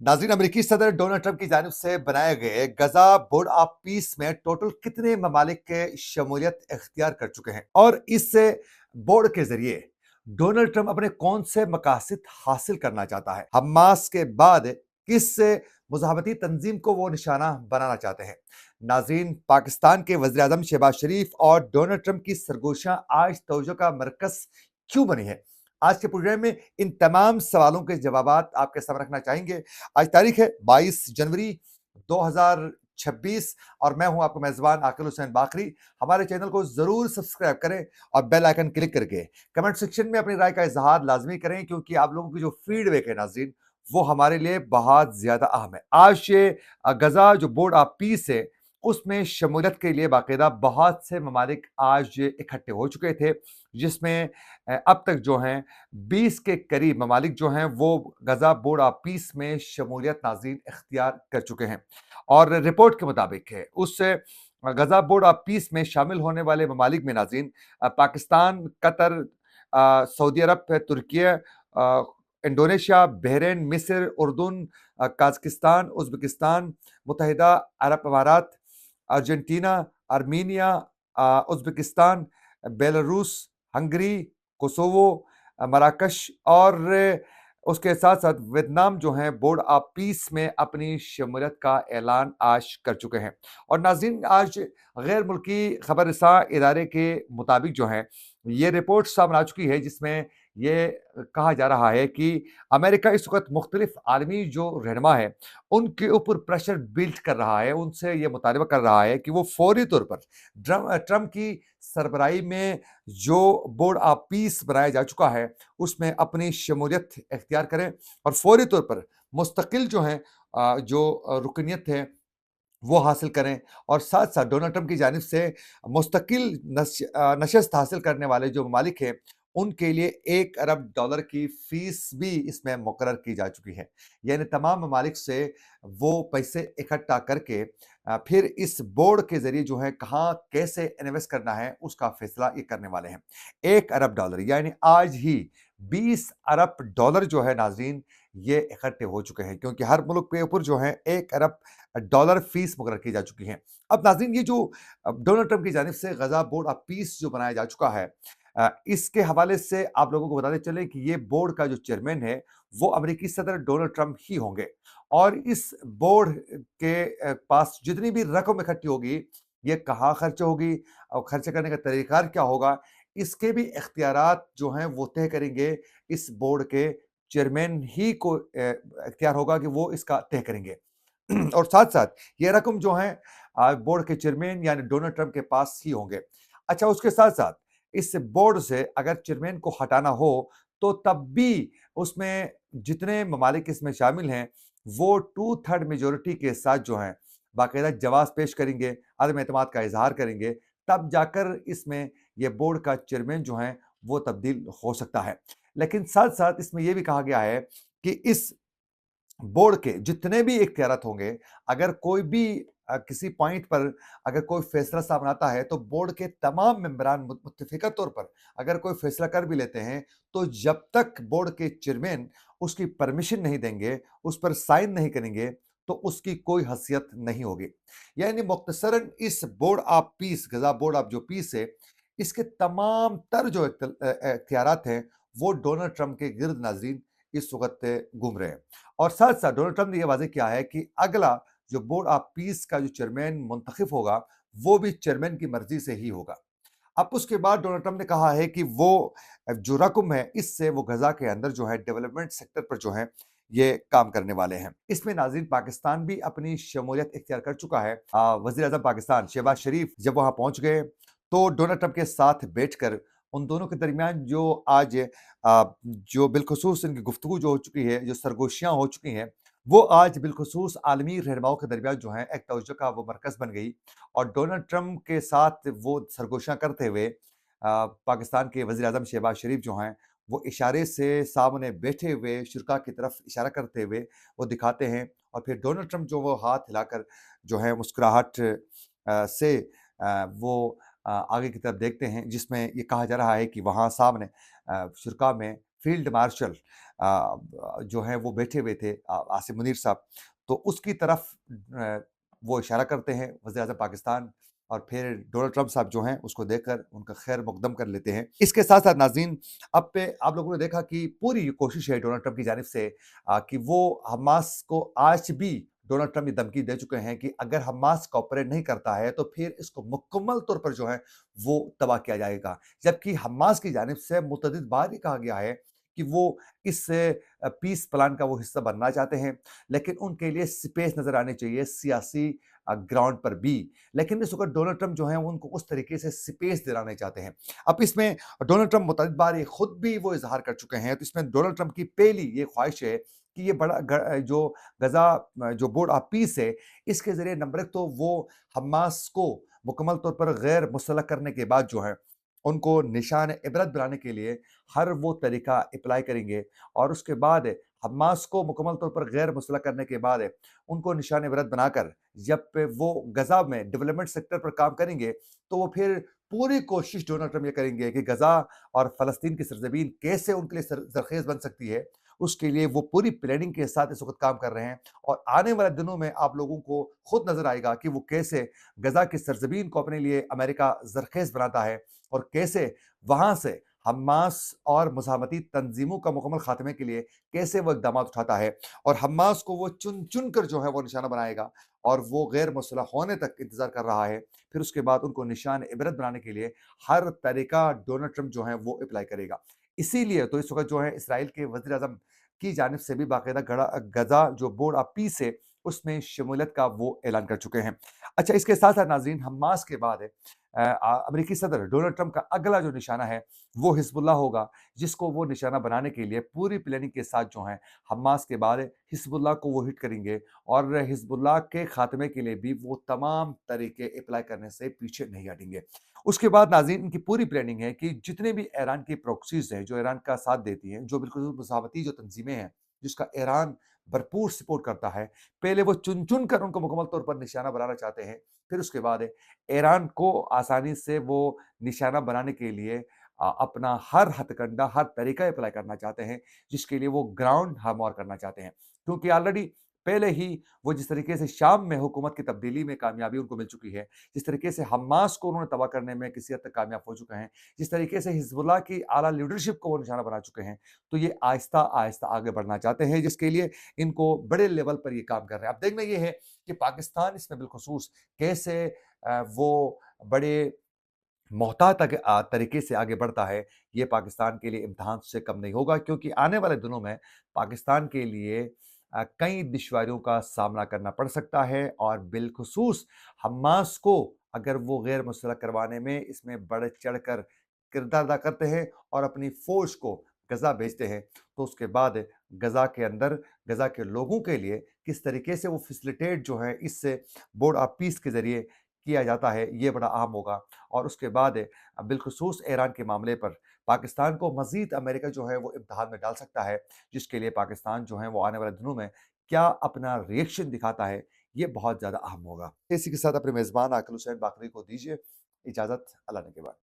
नाज़रीन, अमेरिकी सदर डोनाल्ड ट्रंप की जानिब से बनाए गए गजा बोर्ड ऑफ पीस में टोटल कितने ममालिक के शमूलियत इख्तियार कर चुके हैं और इस बोर्ड के जरिए डोनाल्ड ट्रंप अपने कौन से मकासद हासिल करना चाहता है। हमास के बाद किस मुजाहमती तंजीम को वो निशाना बनाना चाहते हैं। नाज़रीन, पाकिस्तान के वज़ीर आज़म शहबाज शरीफ और डोनाल्ड ट्रंप की सरगोशियां आज तवज्जो का मरकज क्यों बनी है, आज के प्रोग्राम में इन तमाम सवालों के जवाबात आपके सामने रखना चाहेंगे। आज तारीख है 22 जनवरी 2026 और मैं हूं आपका मेजबान आकिल हुसैन बाकरी। हमारे चैनल को जरूर सब्सक्राइब करें और बेल आइकन क्लिक करके कमेंट सेक्शन में अपनी राय का इजहार लाजमी करें, क्योंकि आप लोगों की जो फीडबैक है नाज़रीन, वो हमारे लिए बहुत ज्यादा अहम है। आज ये गजा जो बोर्ड ऑफ पीस है, उसमें शमूलियत के लिए बाकायदा बहुत से ममालिक आज इकट्ठे हो चुके थे, जिसमें अब तक जो हैं 20 के करीब ममालिक जो हैं वो गजा बोर्ड ऑफ पीस में शमूलियत नाज़रीन इख्तियार कर चुके हैं। और रिपोर्ट के मुताबिक है उस गजा बोर्ड ऑफ पीस में शामिल होने वाले ममालिक में नाज़रीन पाकिस्तान, कतर, सऊदी अरब, तुर्की, इंडोनेशिया, बहरीन, मिस्र, उर्दून, काज़किस्तान, उज़्बेकिस्तान, मुत्तहिदा अरब अमारात, Argentina, Armenia, Uzbekistan, Belarus, Hungary, Kosovo, मराकश और उसके साथ-साथ वियतनाम जो हैं बोर्ड ऑफ पीस में अपनी शमूलियत का ऐलान आज कर चुके हैं। और नाज़रीन, आज गैर मुल्की खबरसां इदारे के मुताबिक जो है ये रिपोर्ट सामने आ चुकी है, जिसमें ये कहा जा रहा है कि अमेरिका इस वक़्त मुख्तलिफ आलमी जो रहनुमा है, उनके ऊपर प्रेशर बिल्ड कर रहा है, उनसे ये मुतालबा कर रहा है कि वो फौरी तौर पर ट्रंप की सरबराही में जो बोर्ड ऑफ पीस बनाया जा चुका है, उसमें अपनी शमूलियत इख्तियार करें और फौरी तौर पर मुस्तकिल जो हैं रुकनीत है वो हासिल करें। और साथ-साथ डोनाल्ड ट्रंप की जानिब से मुस्तकिल नशस्त हासिल करने वाले जो ममालिक हैं, उनके लिए $1 अरब की फ़ीस भी इसमें मुकर्रर की जा चुकी है। यानी तमाम ममालिक से वो पैसे इकट्ठा करके फिर इस बोर्ड के ज़रिए जो है कहाँ, कैसे इन्वेस्ट करना है, उसका फ़ैसला ये करने वाले हैं। $1 अरब यानी आज ही $20 अरब जो है नाज़रीन, ये इकट्ठे हो चुके हैं, क्योंकि हर मुल्क के ऊपर जो है $1 अरब फीस मुकर्रर की जा चुकी है। अब नाज़रीन, ये जो डोनाल्ड ट्रंप की जानिब से गजा बोर्ड ऑफ पीस जो बनाया जा चुका है, इसके हवाले से आप लोगों को बताते चले कि ये बोर्ड का जो चेयरमैन है, वो अमेरिकी सदर डोनाल्ड ट्रंप ही होंगे। और इस बोर्ड के पास जितनी भी रकम इकट्ठी होगी, ये कहाँ खर्च होगी और खर्च करने का तरीक़ाकार क्या होगा, इसके भी इख्तियारात जो हैं वो तय करेंगे इस बोर्ड के चेयरमैन ही को इख्तियार होगा कि वो इसका तय करेंगे। और साथ-साथ ये रकम जो है बोर्ड के चेयरमैन यानी डोनाल्ड ट्रंप के पास ही होंगे। अच्छा, उसके साथ-साथ इस बोर्ड से अगर चेयरमैन को हटाना हो, तो तब भी उसमें जितने ममालिक इसमें शामिल हैं, वो 2/3 मेजॉरिटी के साथ जो हैं, बाकायदा जवाज़ पेश करेंगे, अदम एतमाद का इज़हार करेंगे, तब जाकर इसमें ये बोर्ड का चेयरमैन जो है, वो तब्दील हो सकता है। लेकिन साथ-साथ इसमें ये भी कहा गया है कि इस बोर्ड के जितने भी इख्तियारात होंगे, अगर कोई भी किसी पॉइंट पर अगर कोई फैसला सामने आता है, तो बोर्ड के तमाम मेंबरान मुत्तफ़िक़ा तौर पर अगर कोई फैसला कर भी लेते हैं, तो जब तक बोर्ड के चेयरमैन उसकी परमिशन नहीं देंगे, उस पर साइन नहीं करेंगे, तो उसकी कोई हैसियत नहीं होगी। यानी मुख्तसरन इस board of peace, Gaza board of जो पीस है, इसके तमाम तर जो इख्तियारात हैं, वो डोनाल्ड ट्रंप के गिर्द नाज़रीन इस वक़्त घूम रहे हैं। और साथ-साथ डोनाल्ड ट्रंप ने ये वाज़ेह किया है कि अगला जो बोर्ड ऑफ पीस का जो चेयरमैन मुंतखब होगा, वो भी चेयरमैन की मर्ज़ी से ही होगा। अब उसके बाद डोनाल्ड ट्रंप ने कहा है कि वो जो रकम है, इससे वो गज़ा के अंदर जो है डेवलपमेंट सेक्टर पर जो है, ये काम करने वाले हैं। इसमें नाज़रीन पाकिस्तान भी अपनी शमूलियत इख्तियार कर चुका है। वज़ीर-ए-आज़म पाकिस्तान शहबाज शरीफ जब वहाँ पहुँच गए, तो डोनाल्ड ट्रंप के साथ बैठकर उन दोनों के दरमियान जो आज जो बिलख़ुसूस इनकी गुफ्तगू जो हो चुकी है, जो सरगोशियाँ हो चुकी हैं, वो आज बिलख़ुसूस आलमी रहनुमाओं के दरमियान जो हैं एक तवज्जो का वो मरकज़ बन गई। और डोनाल्ड ट्रंप के साथ वो सरगोशियाँ करते हुए पाकिस्तान के वज़ीर-ए-आज़म शहबाज शरीफ जो हैं, वो इशारे से सामने बैठे हुए शुरा की तरफ इशारा करते हुए वो दिखाते हैं, और फिर डोनाल्ड ट्रंप जो वो हाथ हिलाकर जो है मुस्कुराहट से वो आगे की तरफ देखते हैं, जिसमें ये कहा जा रहा है कि वहाँ सामने शुरा में फील्ड मार्शल जो हैं वो बैठे हुए थे आसिम मुनीर साहब, तो उसकी तरफ वो इशारा करते हैं वज़ीर-ए-आज़म पाकिस्तान और फिर डोनाल्ड ट्रंप साहब जो हैं उसको देखकर उनका खैर मकदम कर लेते हैं। इसके साथ-साथ नाज़रीन अब पे आप लोगों ने देखा कि पूरी कोशिश है डोनाल्ड ट्रंप की जानिब से कि वो हमास को आज भी डोनाल्ड ट्रंप ये धमकी दे चुके हैं कि अगर हमास कोऑपरेट नहीं करता है तो फिर इसको मुकम्मल तौर पर जो है वो तबाह किया जाएगा। जबकि हमास की जानिब से मुतअद्दिद बार ये कहा गया है कि वो इस पीस प्लान का वो हिस्सा बनना चाहते हैं, लेकिन उनके लिए स्पेस नज़र आनी चाहिए सियासी ग्राउंड पर भी। लेकिन इस वक़्त डोनाल्ड ट्रंप जो हैं उनको उस तरीके से स्पेस दिलाना नहीं चाहते हैं। अब इसमें डोनाल्ड ट्रंप मुतअद्दिद बार ये खुद भी वो इज़हार कर चुके हैं, तो इसमें डोनाल्ड ट्रंप की पहली ये ख्वाहिश है कि ये बड़ा जो गज़ा जो बोर्ड ऑफ पीस है, इसके ज़रिए नंबर 1 तो वो हमास को मुकम्मल तौर पर गैर मुसल्लह करने के बाद जो है, उनको निशान इबरत बनाने के लिए हर वो तरीका अप्लाई करेंगे और उसके बाद हमास को मुकम्मल तौर पर गैर मुसल्लह करने के बाद उनको निशान इबरत बनाकर जब वो गज़ा में डेवलपमेंट सेक्टर पर काम करेंगे, तो वो फिर पूरी कोशिश डोनाल्ड ट्रंप ये करेंगे कि गज़ा और फ़लस्तीन की सरज़मीन कैसे उनके लिए ज़रख़ेज़ बन सकती है, उसके लिए वो पूरी प्लानिंग के साथ इस वक़्त काम कर रहे हैं और आने वाले दिनों में आप लोगों को खुद नज़र आएगा कि वो कैसे गज़ा की सरज़मीन को अपने लिए अमेरिका ज़रख़ेज़ बनाता है और कैसे वहाँ से हमास और मुज़ाहमती तंज़ीमों का मुकम्मल ख़ात्मे के लिए कैसे वो इक़दामात उठाता है और हमास को वो चुन-चुन कर जो है वो निशाना बनाएगा और वो गैर मुसल्लह होने तक इंतज़ार कर रहा है। फिर उसके बाद उनको निशान इबरत बनाने के लिए हर तरीका डोनाल्ड ट्रंप जो है वो अप्लाई करेगा। इसीलिए तो इस वक़्त जो है इसराइल के वज़ीर-ए-आज़म की जानिब से भी बाकायदा गज़ा जो बोर्ड ऑफ पीस है, उसमें शमूलियत का वो ऐलान कर चुके हैं। अच्छा, इसके साथ-साथ नाज़रीन हमास के बाद अमेरिकी सदर डोनाल्ड ट्रंप का अगला जो निशाना है, वो हिज़्बुल्लाह होगा, जिसको वो निशाना बनाने के लिए पूरी प्लानिंग के साथ जो है, हमास के बाद हिज़्बुल्लाह को वो हिट करेंगे और हिज़्बुल्लाह के खात्मे के लिए भी वो तमाम तरीके अप्लाई करने से पीछे नहीं हटेंगे। उसके बाद नाज़रीन इनकी पूरी प्लानिंग है कि जितने भी ईरान की प्रॉक्सीज़ हैं, जो ईरान का साथ देती हैं, जो बिल्कुल मज़ाहमती जो तंज़ीमें हैं, जिसका ईरान भरपूर सपोर्ट करता है, पहले वो चुन-चुन कर उनको मुकम्मल तौर पर निशाना बनाना चाहते हैं। फिर उसके बाद ईरान को आसानी से वो निशाना बनाने के लिए अपना हर हथकंडा, हर तरीका अप्लाई करना चाहते हैं, जिसके लिए वो ग्राउंड हमवार करना चाहते हैं। क्योंकि ऑलरेडी पहले ही वो जिस तरीके से शाम में हुकूमत की तब्दीली में कामयाबी उनको मिल चुकी है, जिस तरीके से हमास को उन्होंने तबाह करने में किसी हद तक कामयाब हो चुके हैं, जिस तरीके से हिज़्बुल्लाह की आला लीडरशिप को वो निशाना बना चुके हैं, तो ये आहिस्ता-आहिस्ता आगे बढ़ना चाहते हैं, जिसके लिए इनको बड़े लेवल पर ये काम कर रहे हैं। अब देखना ये है कि पाकिस्तान इसमें बिलख़ुसूस कैसे वो बड़े मोहतात तरीके से आगे बढ़ता है, ये पाकिस्तान के लिए इम्तिहान से कम नहीं होगा क्योंकि आने वाले दिनों में पाकिस्तान के लिए कई दुश्वारियों का सामना करना पड़ सकता है और बिलख़ुसूस हमास को अगर वो गैर मुसल्लह करवाने में इसमें बढ़-चढ़ कर किरदार अदा करते हैं और अपनी फ़ौज को गज़ा भेजते हैं, तो उसके बाद गज़ा के अंदर, गज़ा के लोगों के लिए किस तरीके से वो फ़ैसिलिटेट जो है इस बोर्ड ऑफ पीस के ज़रिए किया जाता है, ये बड़ा अहम होगा और उसके बाद बिलख़ुसूस ईरान के मामले पर पाकिस्तान को मज़ीद अमेरिका जो है वो इम्तिहान में डाल सकता है, जिसके लिए पाकिस्तान जो है वो आने वाले दिनों में क्या अपना रिएक्शन दिखाता है, ये बहुत ज़्यादा अहम होगा। इसी के साथ अपने मेज़बान आकिल हुसैन बाकरी को दीजिए इजाज़त, अल्लाह ने के बाद।